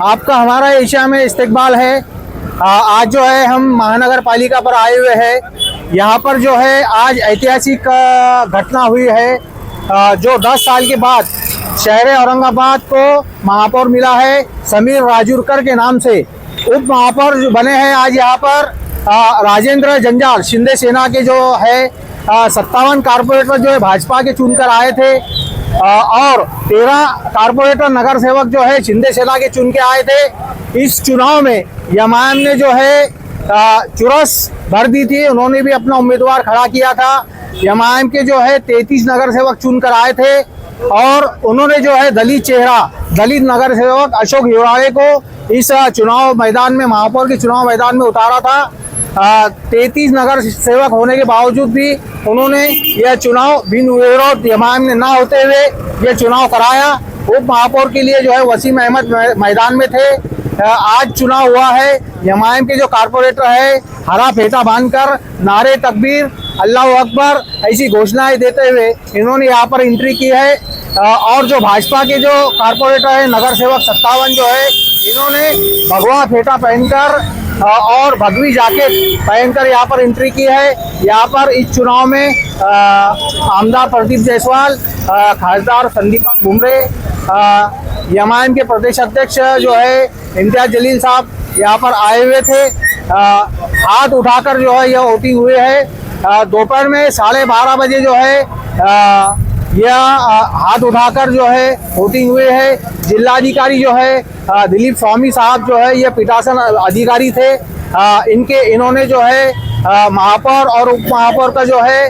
आपका हमारा एशिया में इस्तकबाल है। आज जो है हम महानगर पालिका पर आए हुए हैं। यहाँ पर जो है आज ऐतिहासिक घटना हुई है। जो 10 साल के बाद शहर औरंगाबाद को महापौर मिला है समीर राजूरकर के नाम से। उप महापौर जो बने हैं आज यहाँ पर राजेंद्र जंजाल शिंदे सेना के जो है 57 कारपोरेटर जो है भाजपा के चुनकर आए थे और 13 कारपोरेटर नगर सेवक जो है शिंदे सेना के चुन के आए थे। इस चुनाव में एमआईएम ने जो है चुरस भर दी थी, उन्होंने भी अपना उम्मीदवार खड़ा किया था। एमआईएम के जो है 33 नगर सेवक चुनकर आए थे और उन्होंने जो है दलित नगर सेवक अशोक हिवराड़े को इस चुनाव मैदान में महापौर के चुनाव मैदान में उतारा था। 33 नगर सेवक होने के बावजूद भी उन्होंने यह चुनाव बिन विरोध एमआईएम ने ना होते हुए यह चुनाव कराया। उप महापौर के लिए जो है वसीम अहमद मैदान में थे। आज चुनाव हुआ है। एमआईएम के जो कारपोरेटर है हरा फेटा बांधकर नारे तकबीर अल्लाह अकबर ऐसी घोषणाएं देते हुए इन्होंने यहाँ पर एंट्री की है। और जो भाजपा के जो कारपोरेटर है नगर सेवक 57 जो है इन्होंने भगवा फेटा पहनकर और भगवी जैकेट पहनकर यहाँ पर एंट्री की है। यहाँ पर इस चुनाव में आमदार प्रदीप जायसवाल, खासदार संदीपान भुमरे, एमआईएम के प्रदेश अध्यक्ष जो है इम्तियाज जलील साहब यहाँ पर आए हुए थे। हाथ उठाकर जो है यह वोटिंग हुई है। दोपहर में 12:30 बजे जो है यह हाथ उठाकर जो है वोटिंग हुई है। जिलाधिकारी जो है दिलीप स्वामी साहब जो है ये पीठासन अधिकारी थे। इन्होंने जो है महापौर और उप महापौर का जो है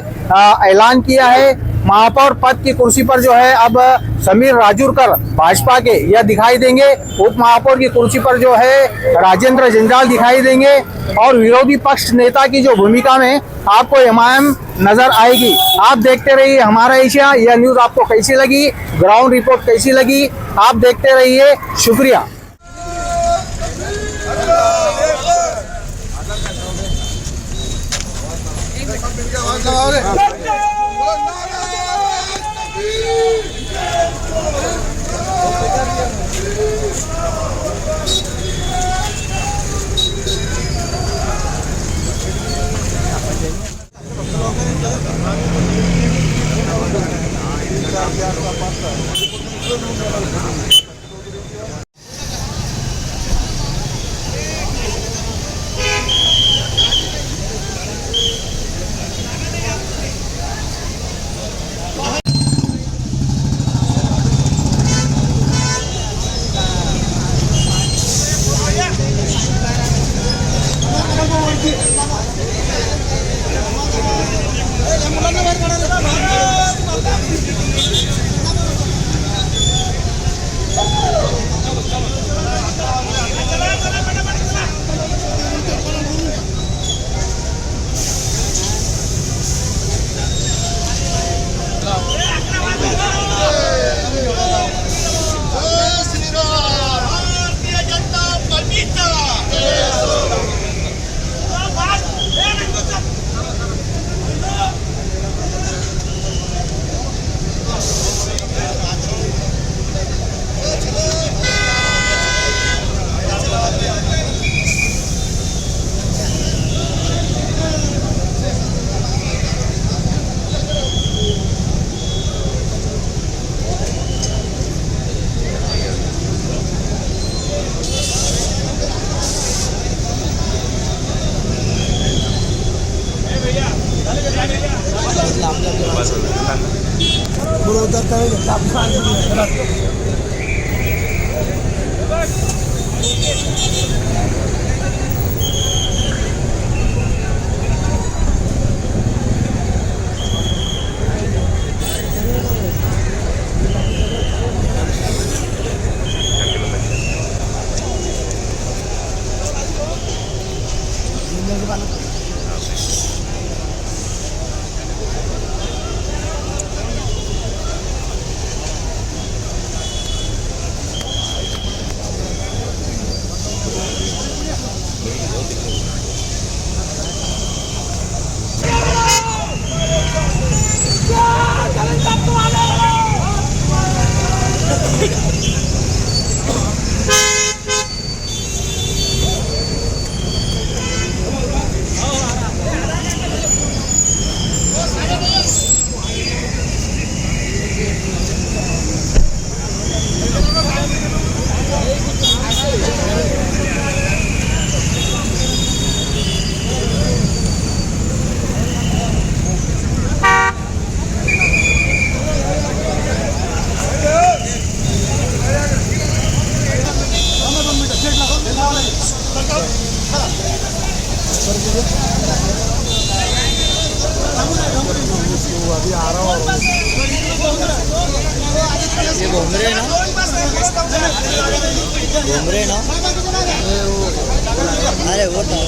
ऐलान किया है। महापौर पद की कुर्सी पर जो है अब समीर राजूरकर भाजपा के यह दिखाई देंगे। उप महापौर की कुर्सी पर जो है राजेंद्र जंजाल दिखाई देंगे और विरोधी पक्ष नेता की जो भूमिका में आपको एमआईएम नजर आएगी। आप देखते रहिए हमारा एशिया। यह न्यूज़ आपको कैसी लगी, ग्राउंड रिपोर्ट कैसी लगी, आप देखते रहिए। शुक्रिया। ये घूमरे ना अरे वो था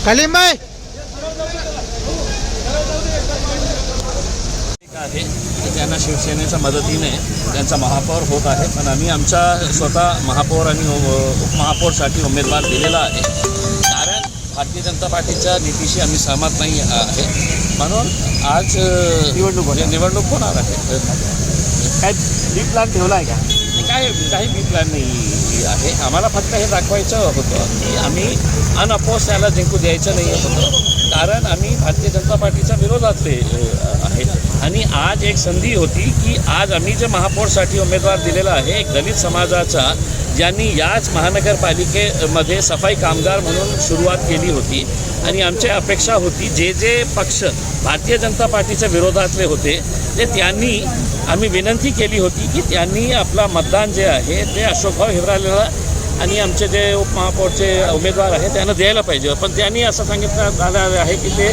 कलीम भाई आहे त्यांना शिवसेनेच्या मदतीने त्यांचा महापौर होत आहे, पण आम्ही आमच्या स्वतः महापौर आणि उपमहापौरसाठी उमेदवार दिलेला आहे. कारण भारतीय जनता पार्टीच्या नीतीशी आम्ही सहमत नाही आहे, म्हणून आज निवडणूक होणार आहे. काय बी प्लॅन ठेवला आहे का? काही बी प्लॅन नाही आहे. आम्हाला फक्त हे दाखवायचं होतं की आम्ही अनअपोज त्याला जिंकू द्यायचं नाही होतं, कारण आम्ही भारतीय जनता पार्टीच्या विरोधातले आहे. आणि आज एक संधी होती की आज आम्ही जे महापौरसाठी उमेदवार दिलेला आहे, एक दलित समाजाचा ज्यांनी याच महानगरपालिकेमध्ये सफाई कामगार म्हणून सुरुवात केली होती. आणि आमची अपेक्षा होती जे पक्ष भारतीय जनता पार्टीच्या विरोधातले होते ते त्यांनी आम्ही विनंती केली होती की त्यांनी आपला मतदान जे आहे ते अशोकभाऊ हिवरालेला आणि आमचे जे उपमहापौरचे उमेदवार आहे त्यांना द्यायला पाहिजे. पण त्यांनी असं सांगितलं झालं आहे की ते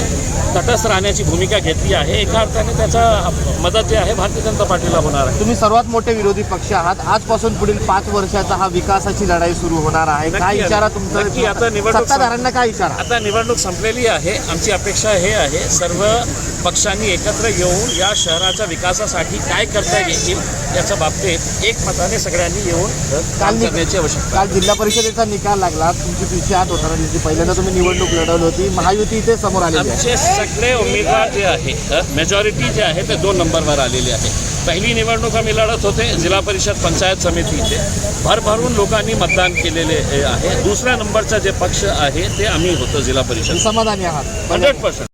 तटस्थ राहण्याची भूमिका घेतली आहे. एका अर्थाने त्याचा मदत जे आहे भारतीय जनता पार्टीला होणार आहे. तुम्ही सर्वात मोठे विरोधी पक्ष आहात. आजपासून पुढील 5 वर्षाचा हा विकासाची लढाई सुरू होणार आहे. काय इशारा नक्की आता तुमचा सत्ताधाऱ्यांना काय इशारा? आता निवडणूक संपलेली आहे. आमची अपेक्षा हे आहे सर्व पक्षांनी एकत्र येऊन या शहराच्या विकासासाठी काय करता येईल याच्या बाबतीत एकमताने सगळ्यांनी येऊन काम करण्याची आवश्यकता. काल जिल्हा परिषदेचा निकाल लागला. तुमची पिछे हात होताना दिसली. पहिल्यांदा तुम्ही निवडणूक लढवली होती. महायुती इथे समोर आली. आमचे सगळे उमेदवार जे आहे मेजॉरिटी जे आहे ते 2 नंबरवर आलेले आहे. पहिली निवडणूक आम्ही लढत होते जिल्हा परिषद पंचायत समितीचे, भरभरून लोकांनी मतदान केलेले आहे. दुसऱ्या नंबरचा जे पक्ष आहे ते आम्ही होतो जिल्हा परिषद. समाधानी आहात? 100%.